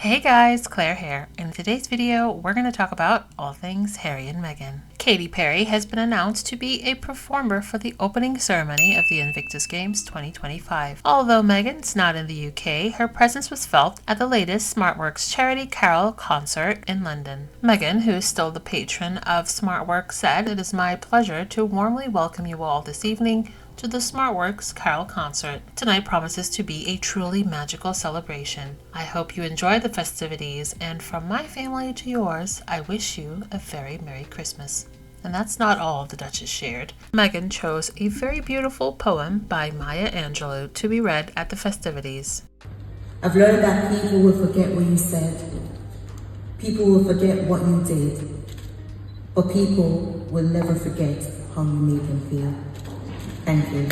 Hey guys, Claire here. In today's video, we're going to talk about all things Harry and Meghan. Katy Perry has been announced to be a performer for the opening ceremony of the Invictus Games 2025. Although Meghan's not in the UK, her presence was felt at the latest SmartWorks charity carol concert in London. Meghan, who is still the patron of SmartWorks, said, "It is my pleasure to warmly welcome you all this evening to the SmartWorks Carol Concert. Tonight promises to be a truly magical celebration. I hope you enjoy the festivities, and from my family to yours, I wish you a very Merry Christmas." And that's not all the Duchess shared. Meghan chose a very beautiful poem by Maya Angelou to be read at the festivities. I've learned that people will forget what you said. People will forget what you did. But people will never forget how you made them feel. Thank you.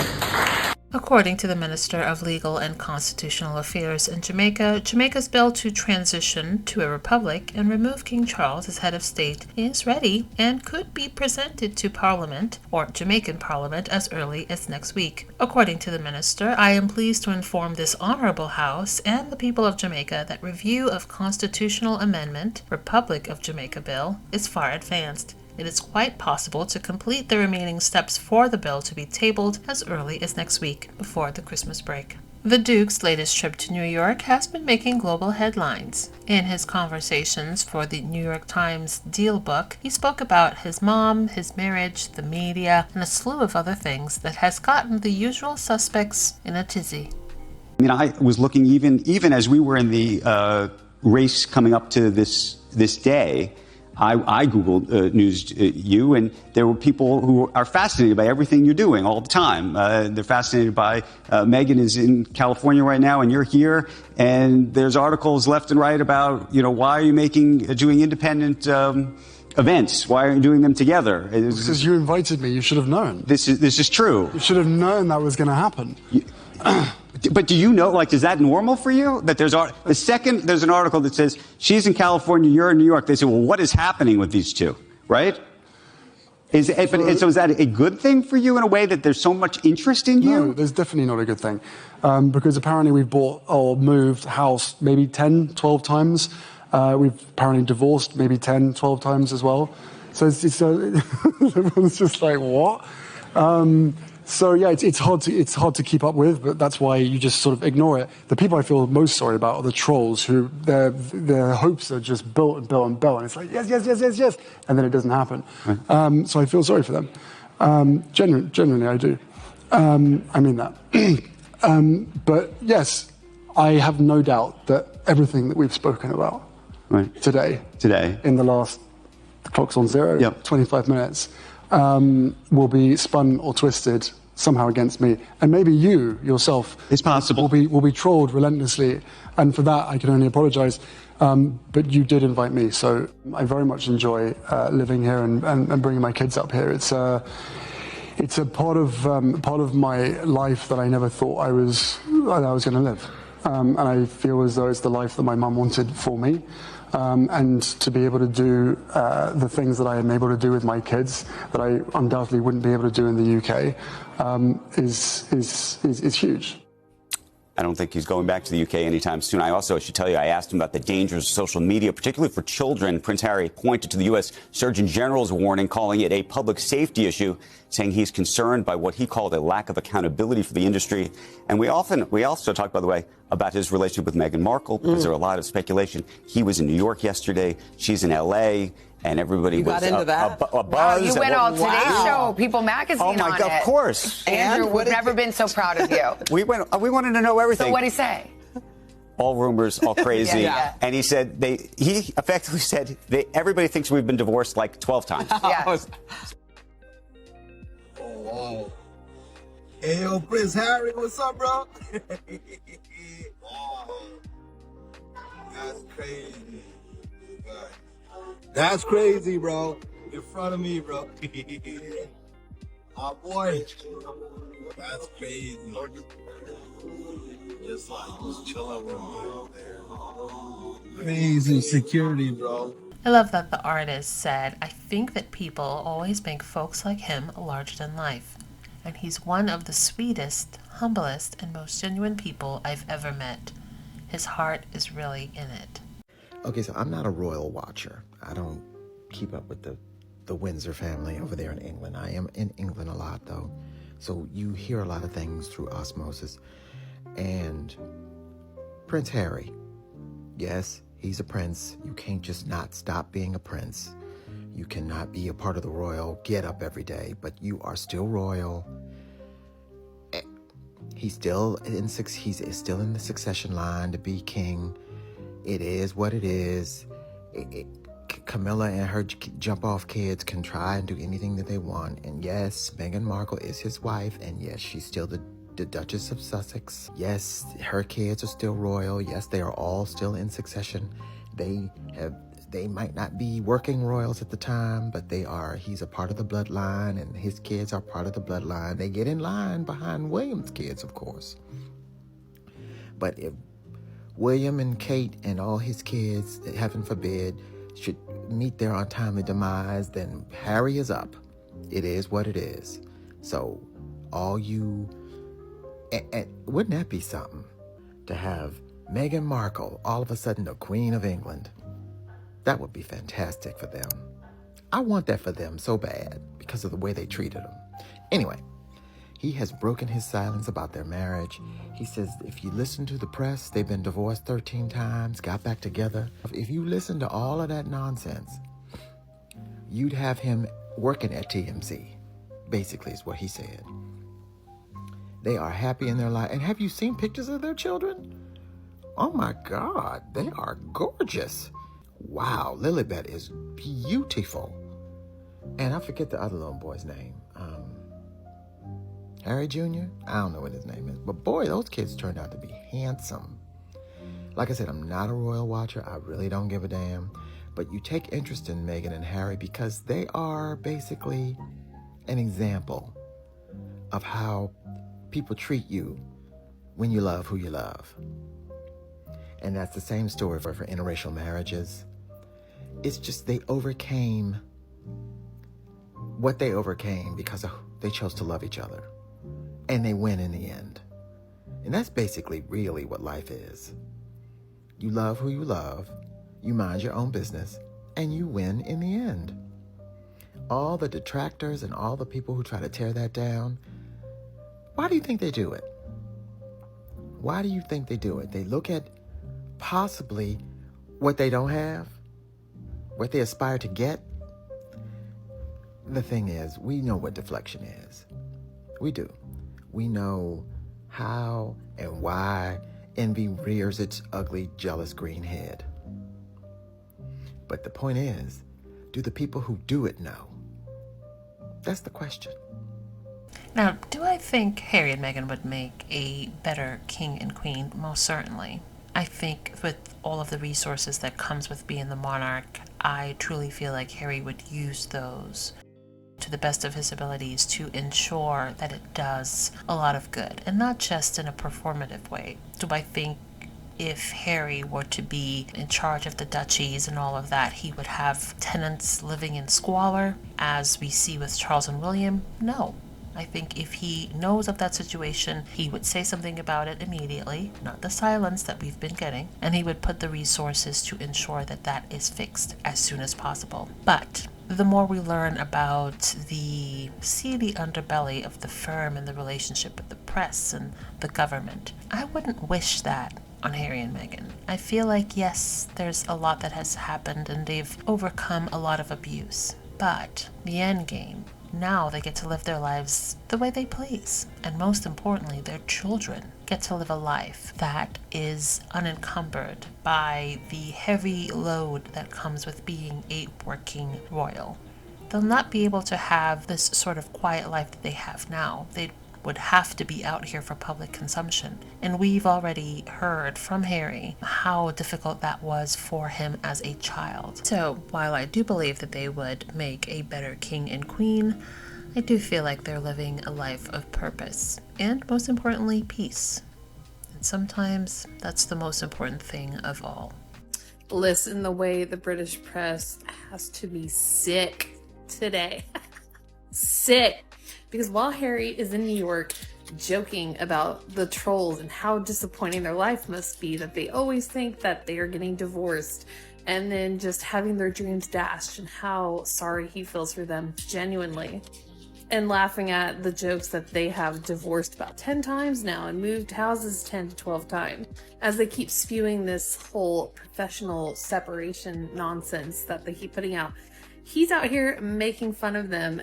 According to the Minister of Legal and Constitutional Affairs in Jamaica, Jamaica's bill to transition to a republic and remove King Charles as head of state is ready and could be presented to Parliament, or Jamaican Parliament, as early as next week. According to the minister, "I am pleased to inform this honorable House and the people of Jamaica that review of Constitutional Amendment, Republic of Jamaica Bill, is far advanced. It is quite possible to complete the remaining steps for the bill to be tabled as early as next week, before the Christmas break." The Duke's latest trip to New York has been making global headlines. In his conversations for the New York Times Deal book, he spoke about his mom, his marriage, the media, and a slew of other things that has gotten the usual suspects in a tizzy. I mean, I was looking even as we were in the race coming up to this day. I Googled News You, and there were people who are fascinated by everything you're doing all the time. They're fascinated by Meghan is in California right now, and you're here, and there's articles left and right about, why are you doing independent events? Why aren't you doing them together? Because you invited me, you should have known. This is true. You should have known that was going to happen. But do you know, is that normal for you? That the second there's an article that says she's in California, you're in New York, they say, well, what is happening with these two, right? So is that a good thing for you in a way that there's so much interest in you? No, there's definitely not a good thing. Because apparently we've bought or moved house maybe 10, 12 times. We've apparently divorced maybe 10, 12 times as well. So everyone's just like, what? So yeah, it's hard to keep up with, but that's why you just sort of ignore it. The people I feel most sorry about are the trolls who their hopes are just built and built and built, and it's like yes, and then it doesn't happen. Right. So I feel sorry for them. Genuinely, I do. I mean that. But yes, I have no doubt that everything that we've spoken about today, in the last, the clock's on zero, 25 minutes. Will be spun or twisted somehow against me, and maybe you yourself, it's possible, will be trolled relentlessly, and for that I can only apologise. But you did invite me, so I very much enjoy living here and bringing my kids up here. It's a part of my life that I never thought I was going to live, and I feel as though it's the life that my mum wanted for me. And to be able to do the things that I am able to do with my kids that I undoubtedly wouldn't be able to do in the UK is huge. I don't think he's going back to the UK anytime soon. I should tell you, I asked him about the dangers of social media, particularly for children. Prince Harry pointed to the U.S. Surgeon General's warning, calling it a public safety issue, saying he's concerned by what he called a lack of accountability for the industry. And we also talked, by the way, about his relationship with Meghan Markle, because there are a lot of speculation. He was in New York yesterday. She's in L.A., and everybody was into that? a buzz. Wow, you went on Today's Wow. Show, People Magazine Oh my on God, it. of course. Andrew, we've never been so proud of you. We wanted to know everything. So what'd he say? All rumors, all crazy. Yeah. And he said he effectively said everybody thinks we've been divorced like 12 times. Yeah. Oh, wow. Hey, yo, Prince Harry, what's up, bro? Wow. That's crazy. That's crazy, bro. In front of me, bro. Oh, boy. That's crazy. Just chilling with me. Crazy security, bro. I love that the artist said, "I think that people always make folks like him larger than life, and he's one of the sweetest, humblest, and most genuine people I've ever met. His heart is really in it." Okay, so I'm not a royal watcher. I don't keep up with the Windsor family over there in England. I am in England a lot, though. So you hear a lot of things through osmosis. And Prince Harry, yes, he's a prince. You can't just not stop being a prince. You cannot be a part of the royal get up every day, but you are still royal. He's still in the succession line to be king. It is what it is. Camilla and her jump-off kids can try and do anything that they want. And yes, Meghan Markle is his wife. And yes, she's still the Duchess of Sussex. Yes, her kids are still royal. Yes, they are all still in succession. They might not be working royals at the time, but he's a part of the bloodline, and his kids are part of the bloodline. They get in line behind William's kids, of course. But if William and Kate and all his kids, heaven forbid, should meet their untimely demise, then Harry is up. It is what it is. So all you... And wouldn't that be something? To have Meghan Markle all of a sudden the Queen of England. That would be fantastic for them. I want that for them so bad because of the way they treated him. Anyway, he has broken his silence about their marriage. He says if you listen to the press, they've been divorced 13 times, got back together. If you listen to all of that nonsense, you'd have him working at TMZ, basically is what he said. They are happy in their life. And have you seen pictures of their children? Oh my God, they are gorgeous. Wow, Lilibet is beautiful. And I forget the other little boy's name. Harry Jr.? I don't know what his name is. But boy, those kids turned out to be handsome. Like I said, I'm not a royal watcher. I really don't give a damn. But you take interest in Meghan and Harry because they are basically an example of how people treat you when you love who you love. And that's the same story for interracial marriages. It's just they overcame what they overcame because they chose to love each other. And they win in the end. And that's basically really what life is. You love who you love, you mind your own business, and you win in the end. All the detractors and all the people who try to tear that down, why do you think they do it? Why do you think they do it? They look at possibly what they don't have, what they aspire to get. The thing is, we know what deflection is. We do. We know how and why envy rears its ugly, jealous green head. But the point is, do the people who do it know? That's the question. Now, do I think Harry and Meghan would make a better king and queen? Most certainly. I think with all of the resources that comes with being the monarch, I truly feel like Harry would use those to the best of his abilities to ensure that it does a lot of good, and not just in a performative way. Do I think if Harry were to be in charge of the duchies and all of that, he would have tenants living in squalor, as we see with Charles and William? No. I think if he knows of that situation, he would say something about it immediately, not the silence that we've been getting, and he would put the resources to ensure that that is fixed as soon as possible. But the more we learn about the seedy underbelly of the firm and the relationship with the press and the government, I wouldn't wish that on Harry and Meghan. I feel like, yes, there's a lot that has happened and they've overcome a lot of abuse, but the end game, now they get to live their lives the way they please. And most importantly, their children get to live a life that is unencumbered by the heavy load that comes with being a working royal. They'll not be able to have this sort of quiet life that they have now. They would have to be out here for public consumption. And we've already heard from Harry how difficult that was for him as a child. So while I do believe that they would make a better king and queen, I do feel like they're living a life of purpose and, most importantly, peace. And sometimes that's the most important thing of all. Listen, the way the British press has to be sick today. Sick. Because while Harry is in New York joking about the trolls and how disappointing their life must be, that they always think that they are getting divorced, and then just having their dreams dashed, and how sorry he feels for them genuinely, and laughing at the jokes that they have divorced about 10 times now and moved houses 10 to 12 times, as they keep spewing this whole professional separation nonsense that they keep putting out. He's out here making fun of them,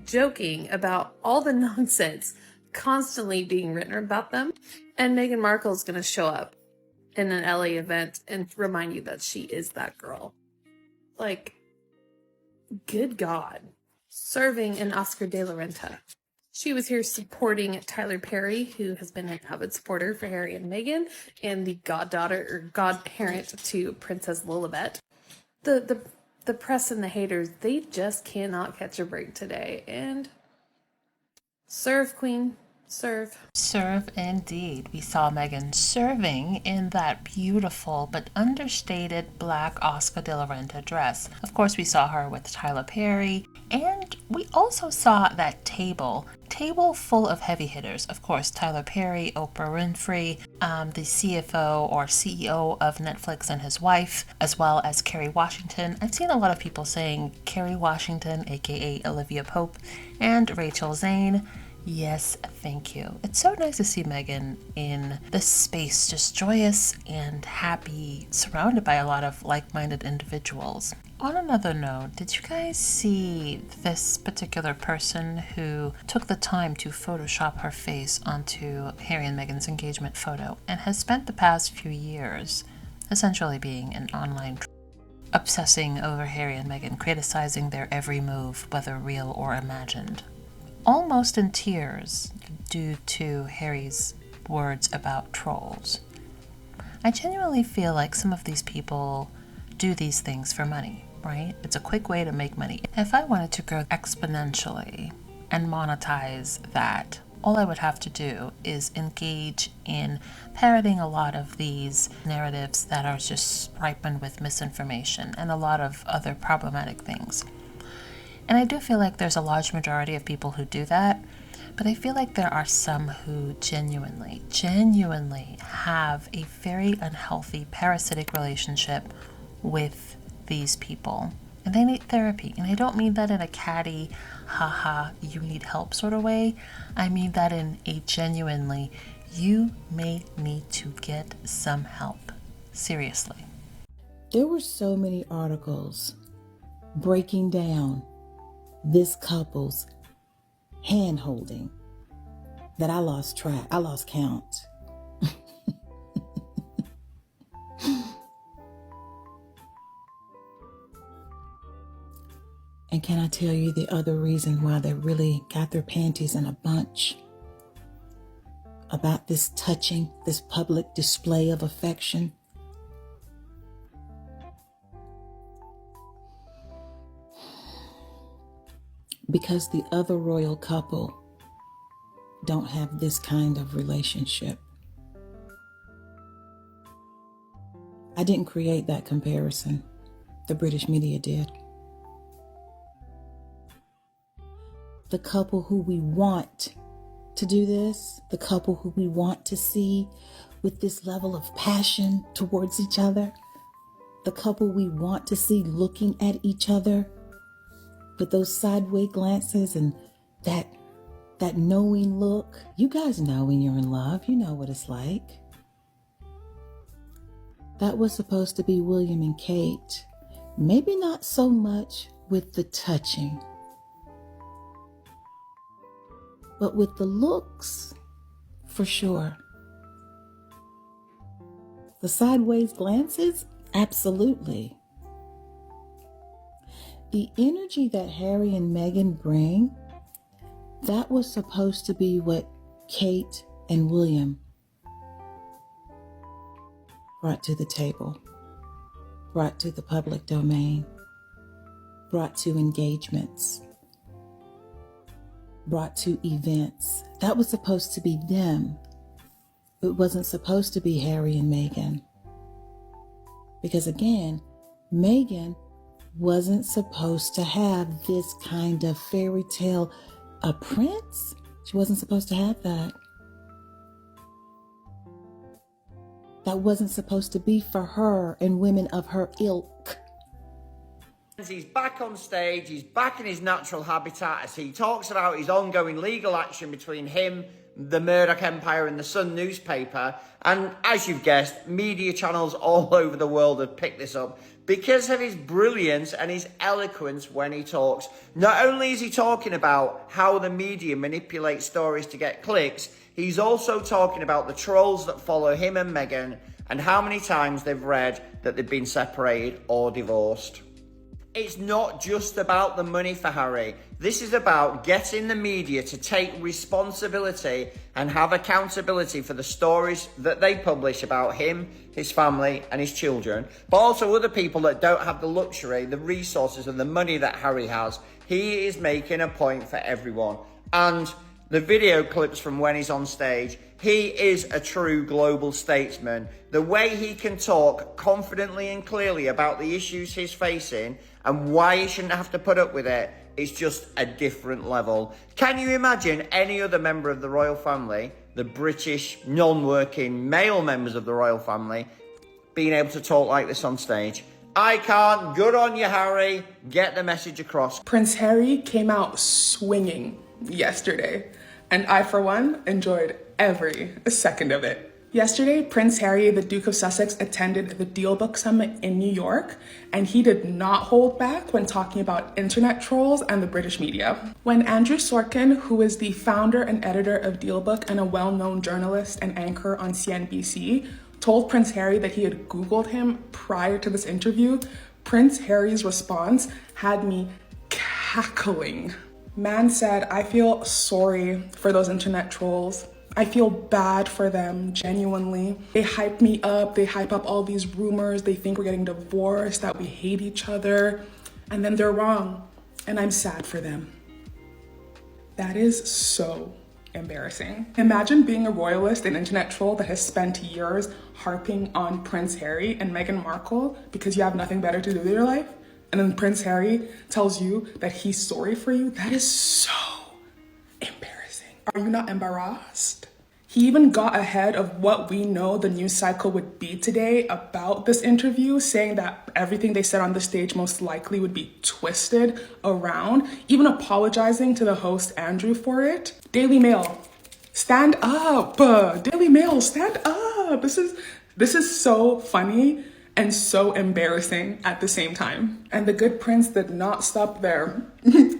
joking about all the nonsense constantly being written about them. And Meghan Markle is going to show up in an LA event and remind you that she is that girl. Like, good God. Serving an Oscar de la Renta. She was here supporting Tyler Perry, who has been an avid supporter for Harry and Meghan, and the goddaughter or godparent to Princess Lilibet. The press and the haters, they just cannot catch a break today. And serve, Queen. Serve. Serve indeed. We saw Meghan serving in that beautiful but understated black Oscar de la Renta dress. Of course, we saw her with Tyler Perry, and we also saw that table full of heavy hitters. Of course, Tyler Perry, Oprah Winfrey, the CFO or CEO of Netflix and his wife, as well as Kerry Washington. I've seen a lot of people saying Kerry Washington, aka Olivia Pope, and Rachel Zane. Yes, thank you. It's so nice to see Meghan in this space, just joyous and happy, surrounded by a lot of like-minded individuals. On another note, did you guys see this particular person who took the time to Photoshop her face onto Harry and Meghan's engagement photo and has spent the past few years essentially being an online obsessing over Harry and Meghan, criticizing their every move, whether real or imagined? Almost in tears due to Harry's words about trolls. I genuinely feel like some of these people do these things for money, right? It's a quick way to make money. If I wanted to grow exponentially and monetize that, all I would have to do is engage in parroting a lot of these narratives that are just ripened with misinformation and a lot of other problematic things. And I do feel like there's a large majority of people who do that, but I feel like there are some who genuinely have a very unhealthy, parasitic relationship with these people. And they need therapy. And I don't mean that in a catty, haha, you need help sort of way. I mean that in a genuinely, you may need to get some help. Seriously. There were so many articles breaking down this couple's hand holding that I lost track. I lost count. And can I tell you the other reason why they really got their panties in a bunch about this touching, this public display of affection? Because the other royal couple don't have this kind of relationship. I didn't create that comparison. The British media did. The couple who we want to do this, the couple who we want to see with this level of passion towards each other, the couple we want to see looking at each other with those sideways glances and that knowing look. You guys know when you're in love. You know what it's like. That was supposed to be William and Kate. Maybe not so much with the touching, but with the looks, for sure. The sideways glances, absolutely. The energy that Harry and Meghan bring, that was supposed to be what Kate and William brought to the table, brought to the public domain, brought to engagements, brought to events. That was supposed to be them. It wasn't supposed to be Harry and Meghan. Because again, Meghan wasn't supposed to have this kind of fairy tale, a prince She wasn't supposed to have that. That wasn't supposed to be for her and women of her ilk. He's back on stage, he's back in his natural habitat as he talks about his ongoing legal action between him, the Murdoch Empire and the Sun newspaper. And as you've guessed, media channels all over the world have picked this up because of his brilliance and his eloquence when he talks. Not only is he talking about how the media manipulate stories to get clicks, he's also talking about the trolls that follow him and Meghan and how many times they've read that they've been separated or divorced. It's not just about the money for Harry. This is about getting the media to take responsibility and have accountability for the stories that they publish about him, his family and his children, but also other people that don't have the luxury, the resources and the money that Harry has. He is making a point for everyone. And the video clips from when he's on stage, he is a true global statesman. The way he can talk confidently and clearly about the issues he's facing and why he shouldn't have to put up with it is just a different level. Can you imagine any other member of the royal family, the British non-working male members of the royal family, being able to talk like this on stage? I can't. Good on you, Harry. Get the message across. Prince Harry came out swinging yesterday, and I, for one, enjoyed every second of it. Yesterday, Prince Harry, the Duke of Sussex, attended the Deal Book Summit in New York, and he did not hold back when talking about internet trolls and the British media. When Andrew Sorkin, who is the founder and editor of Deal Book and a well-known journalist and anchor on CNBC, told Prince Harry that he had Googled him prior to this interview, Prince Harry's response had me cackling. Man said, "I feel sorry for those internet trolls. I feel bad for them, genuinely. They hype me up, they hype up all these rumors, they think we're getting divorced, that we hate each other, and then they're wrong, and I'm sad for them." That is so embarrassing. Imagine being a royalist and internet troll that has spent years harping on Prince Harry and Meghan Markle because you have nothing better to do with your life, and then Prince Harry tells you that he's sorry for you. That is so embarrassing. Are you not embarrassed? He even got ahead of what we know the news cycle would be today about this interview, saying that everything they said on the stage most likely would be twisted around, even apologizing to the host Andrew for it. Daily Mail, stand up. Daily Mail, stand up. This is so funny and so embarrassing at the same time. And the good prince did not stop there.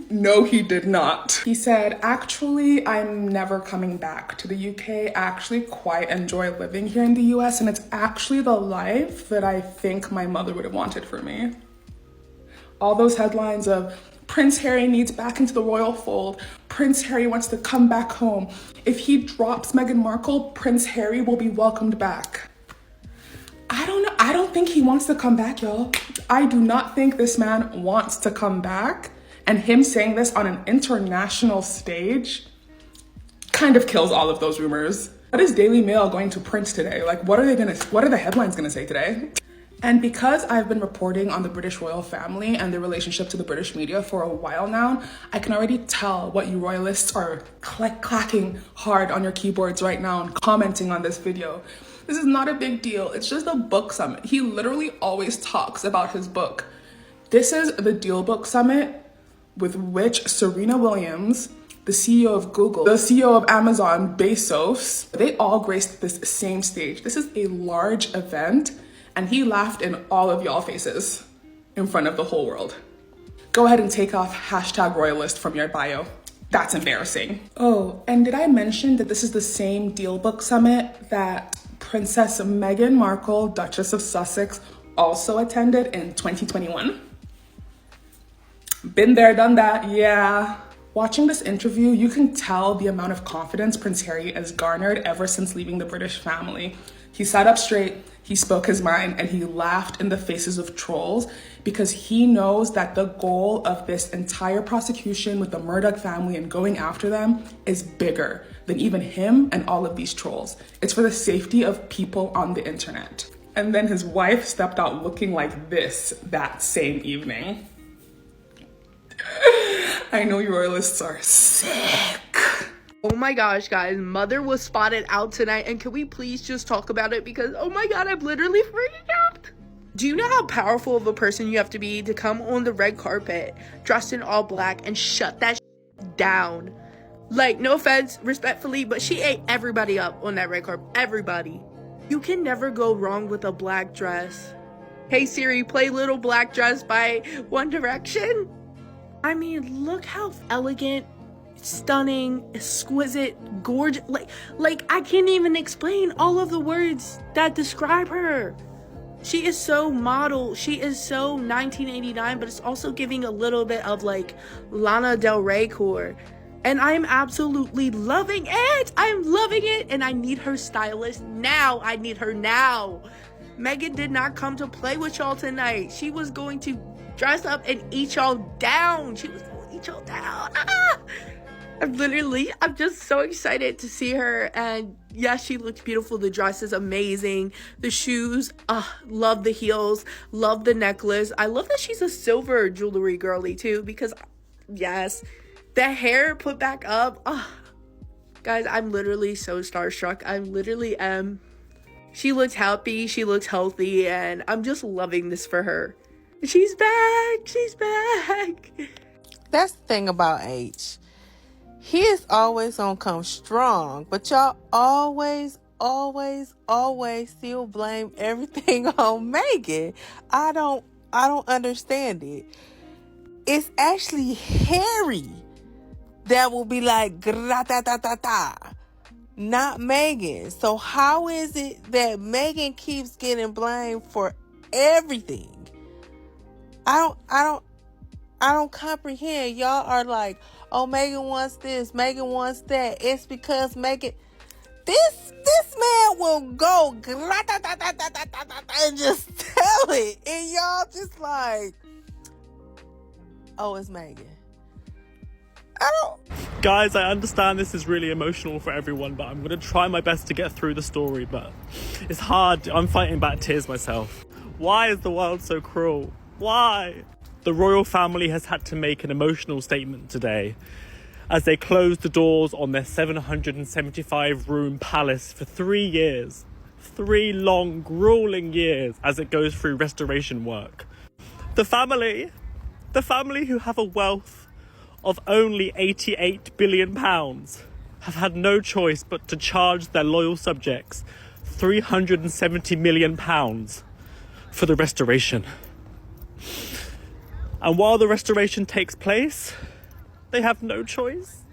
No, he did not. He said, "Actually, I'm never coming back to the UK. I actually quite enjoy living here in the US, and it's actually the life that I think my mother would have wanted for me." All those headlines of Prince Harry needs back into the royal fold, Prince Harry wants to come back home. If he drops Meghan Markle, Prince Harry will be welcomed back. I don't know. I don't think he wants to come back, y'all. I do not think this man wants to come back. And him saying this on an international stage kind of kills all of those rumors. What is Daily Mail going to print today? Like, what are the headlines gonna say today? And because I've been reporting on the British royal family and their relationship to the British media for a while now, I can already tell what you royalists are clacking hard on your keyboards right now and commenting on this video. This is not a big deal. It's just a book summit. He literally always talks about his book. This is the Deal Book Summit with which Serena Williams, the CEO of Google, the CEO of Amazon, Bezos, they all graced this same stage. This is a large event, and he laughed in all of y'all faces in front of the whole world. Go ahead and take off #royalist from your bio. That's embarrassing. Oh, and did I mention that this is the same Deal Book Summit that Princess Meghan Markle, Duchess of Sussex, also attended in 2021? Been there, done that, yeah. Watching this interview, you can tell the amount of confidence Prince Harry has garnered ever since leaving the British family. He sat up straight, he spoke his mind, and he laughed in the faces of trolls because he knows that the goal of this entire prosecution with the Murdoch family and going after them is bigger than even him and all of these trolls. It's for the safety of people on the internet. And then his wife stepped out looking like this that same evening. I know you royalists are sick. Oh my gosh, guys, Mother was spotted out tonight, and can we please just talk about it? Because, oh my god, I'm literally freaking out. Do you know how powerful of a person you have to be to come on the red carpet, dressed in all black, and shut that down? Like, no offense, respectfully, but she ate everybody up on that red carpet. Everybody. You can never go wrong with a black dress. Hey Siri, play Little Black Dress by One Direction. I mean, look how elegant, stunning, exquisite, gorgeous, like I can't even explain all of the words that describe her. She is so model, she is so 1989, but it's also giving a little bit of like Lana Del Rey core. And I'm absolutely loving it. I'm loving it. And I need her stylist now. I need her now. Meghan did not come to play with y'all tonight. She was going to dress up and eat y'all down. She was going to eat y'all down. I'm just so excited to see her. And yes, she looks beautiful. The dress is amazing. The shoes, love the heels, love the necklace. I love that she's a silver jewelry girly too, because yes, the hair put back up. Guys, I'm literally so starstruck. I literally am. She looks happy. She looks healthy. And I'm just loving this for her. She's back. She's back. That's the thing about H. He is always gonna come strong. But y'all always still blame everything on Meghan. I don't understand it. It's actually Harry that will be like, gra-ta-ta-ta-ta, not Meghan. So how is it that Meghan keeps getting blamed for everything? I don't comprehend. Y'all are like, oh, Meghan wants this, Meghan wants that. It's because Meghan, this man will go and just tell it, and y'all just like, oh, it's Meghan. Guys, I understand this is really emotional for everyone, but I'm going to try my best to get through the story, but it's hard. I'm fighting back tears myself. Why is the world so cruel? Why? The royal family has had to make an emotional statement today as they closed the doors on their 775-room palace for 3 years. 3 long, grueling years as it goes through restoration work. The family who have a wealth of only £88 billion have had no choice but to charge their loyal subjects £370 million for the restoration. And while the restoration takes place, they have no choice.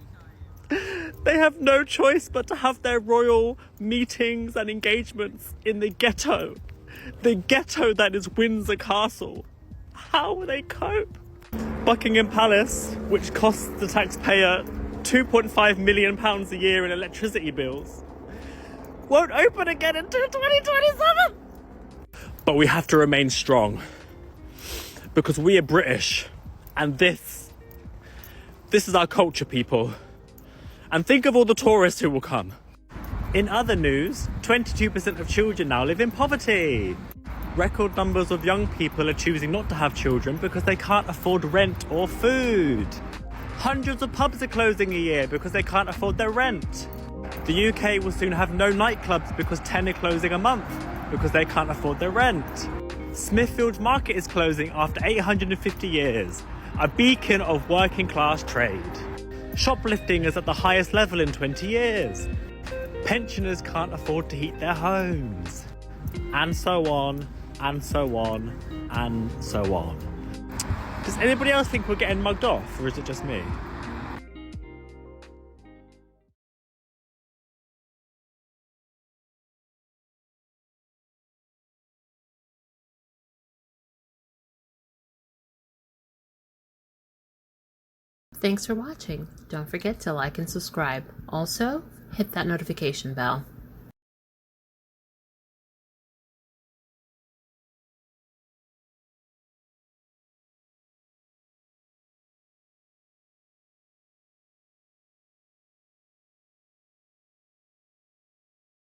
They have no choice but to have their royal meetings and engagements in the ghetto that is Windsor Castle. How will they cope? Buckingham Palace, which costs the taxpayer £2.5 million a year in electricity bills, won't open again until 2027. But we have to remain strong because we are British, and this is our culture, people. And think of all the tourists who will come. In other news, 22% of children now live in poverty. Record numbers of young people are choosing not to have children because they can't afford rent or food. Hundreds of pubs are closing a year because they can't afford their rent. The UK will soon have no nightclubs because 10 are closing a month because they can't afford their rent. Smithfield Market is closing after 850 years, a beacon of working class trade. Shoplifting is at the highest level in 20 years. Pensioners can't afford to heat their homes. And so on, and so on, and so on. Does anybody else think we're getting mugged off, or is it just me? Thanks for watching. Don't forget to like and subscribe. Also, hit that notification bell.